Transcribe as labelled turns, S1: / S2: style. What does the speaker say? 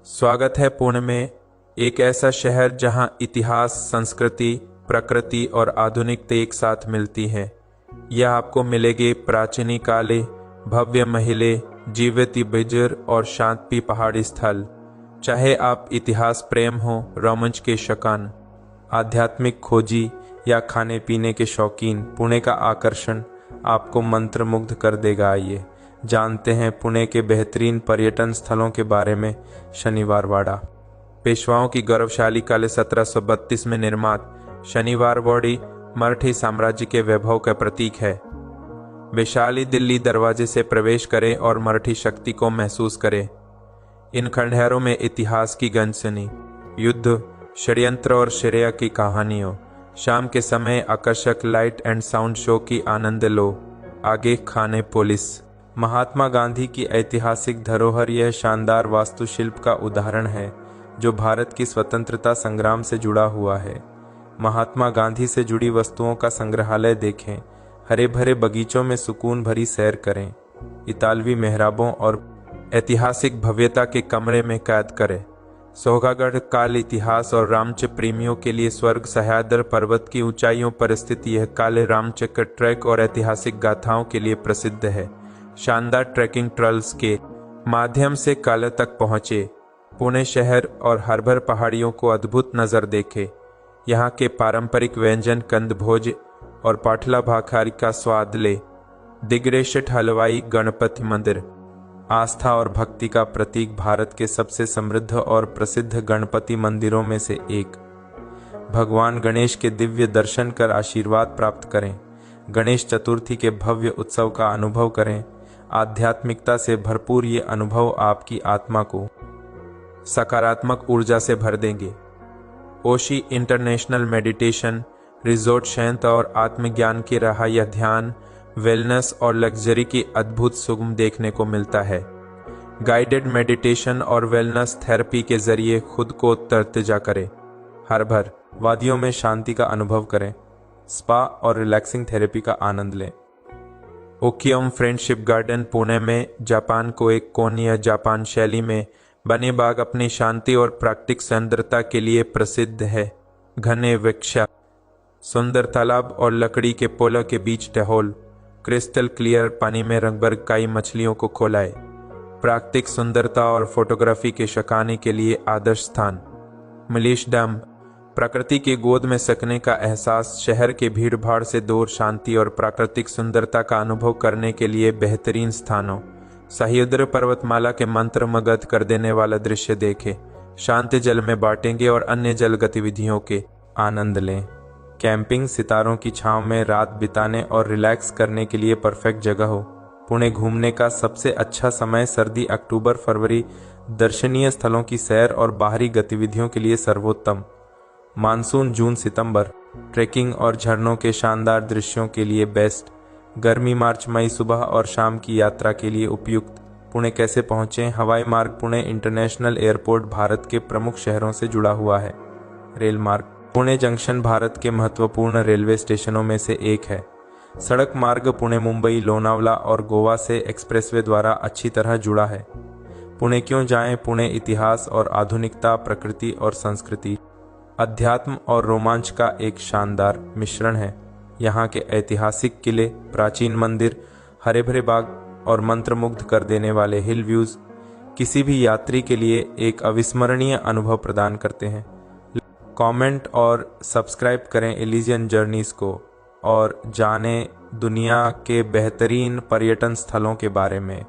S1: स्वागत है पुणे में, एक ऐसा शहर जहां इतिहास, संस्कृति, प्रकृति और आधुनिकता एक साथ मिलती है। यह आपको मिलेंगे प्राचीन काले, भव्य महले, जीवित बिजर और शांति पहाड़ी स्थल। चाहे आप इतिहास प्रेम हो, रोमांच के शौकीन, आध्यात्मिक खोजी या खाने पीने के शौकीन, पुणे का आकर्षण आपको मंत्रमुग्ध कर देगा। आइए जानते हैं पुणे के बेहतरीन पर्यटन स्थलों के बारे में। शनिवारवाड़ा, पेशवाओं की गौरवशाली काल 1732 में निर्मित शनिवारवाड़ी मराठी साम्राज्य के वैभव का प्रतीक है। वैशाली दिल्ली दरवाजे से प्रवेश करें और मराठी शक्ति को महसूस करें। इन खंडहरों में इतिहास की गंजनी, युद्ध, षड्यंत्र और शौर्य की कहानियों। शाम के समय आकर्षक लाइट एंड साउंड शो की आनंद लो। आगे खाने पुलिस, महात्मा गांधी की ऐतिहासिक धरोहर। यह शानदार वास्तुशिल्प का उदाहरण है जो भारत की स्वतंत्रता संग्राम से जुड़ा हुआ है। महात्मा गांधी से जुड़ी वस्तुओं का संग्रहालय देखें। हरे भरे बगीचों में सुकून भरी सैर करें। इतालवी मेहराबों और ऐतिहासिक भव्यता के कमरे में कैद करें। सोहागढ़ काल इतिहास और रामचक्र प्रेमियों के लिए स्वर्ग। सह्याद्री पर्वत की ऊंचाइयों पर स्थित यह काले रामचक्र ट्रैक और ऐतिहासिक गाथाओं के लिए प्रसिद्ध है। शानदार ट्रैकिंग ट्रेल्स के माध्यम से काले तक पहुंचे। पुणे शहर और हरभर पहाड़ियों को अद्भुत नज़र देखे। यहाँ के पारंपरिक व्यंजन कंदभोज और पाठला भाखारी का स्वाद ले। दिग्रेशट हलवाई गणपति मंदिर, आस्था और भक्ति का प्रतीक, भारत के सबसे समृद्ध और प्रसिद्ध गणपति मंदिरों में से एक। भगवान गणेश के दिव्य दर्शन कर आशीर्वाद प्राप्त करें। गणेश चतुर्थी के भव्य उत्सव का अनुभव करें। आध्यात्मिकता से भरपूर ये अनुभव आपकी आत्मा को सकारात्मक ऊर्जा से भर देंगे। ओशी इंटरनेशनल मेडिटेशन रिजॉर्ट शांत और आत्मज्ञान की राह। यह ध्यान, वेलनेस और लग्जरी की अद्भुत सुगम देखने को मिलता है। गाइडेड मेडिटेशन और वेलनेस थेरेपी के जरिए खुद को तर्तजा करें। हरभर वादियों में शांति का अनुभव करें। स्पा और रिलैक्सिंग थेरेपी का आनंद लें। ओकियम फ्रेंडशिप गार्डन, पुणे में जापान को एक कोणीय जापान शैली में बने बाग अपनी शांति और प्राकृतिक सुंदरता के लिए प्रसिद्ध है। घने वृक्ष, सुंदर तालाब और लकड़ी के पोलों के बीच टहल। क्रिस्टल क्लियर पानी में रंगबरंगी मछलियों को खोलाए। प्राकृतिक सुंदरता और फोटोग्राफी के शौकीनों के लिए आदर्श स्थान। मलेश डैम, प्रकृति की गोद में सकने का एहसास। शहर के भीड़ भाड़ से दूर शांति और प्राकृतिक सुंदरता का अनुभव करने के लिए बेहतरीन स्थानों। सह्याद्री पर्वतमाला के मंत्रमुग्ध कर देने वाला दृश्य देखें। शांति जल में बाटेंगे और अन्य जल गतिविधियों के आनंद लें। कैंपिंग, सितारों की छांव में रात बिताने और रिलैक्स करने के लिए परफेक्ट जगह हो। पुणे घूमने का सबसे अच्छा समय सर्दी अक्टूबर फरवरी। दर्शनीय स्थलों की सैर और बाहरी गतिविधियों के लिए सर्वोत्तम। मानसून जून सितंबर, ट्रैकिंग और झरनों के शानदार दृश्यों के लिए बेस्ट। गर्मी मार्च मई, सुबह और शाम की यात्रा के लिए उपयुक्त। पुणे कैसे पहुँचें? हवाई मार्ग, पुणे इंटरनेशनल एयरपोर्ट भारत के प्रमुख शहरों से जुड़ा हुआ है। रेल मार्ग, पुणे जंक्शन भारत के महत्वपूर्ण रेलवे स्टेशनों में से एक है। सड़क मार्ग, पुणे मुंबई, लोनावला और गोवा से एक्सप्रेसवे द्वारा अच्छी तरह जुड़ा है। पुणे क्यों जाएं? पुणे इतिहास और आधुनिकता, प्रकृति और संस्कृति, अध्यात्म और रोमांच का एक शानदार मिश्रण है। यहाँ के ऐतिहासिक किले, प्राचीन मंदिर, हरे भरे बाग और मंत्रमुग्ध कर देने वाले हिल व्यूज किसी भी यात्री के लिए एक अविस्मरणीय अनुभव प्रदान करते हैं। कमेंट और सब्सक्राइब करें एलिजियन जर्नीज को और जानें दुनिया के बेहतरीन पर्यटन स्थलों के बारे में।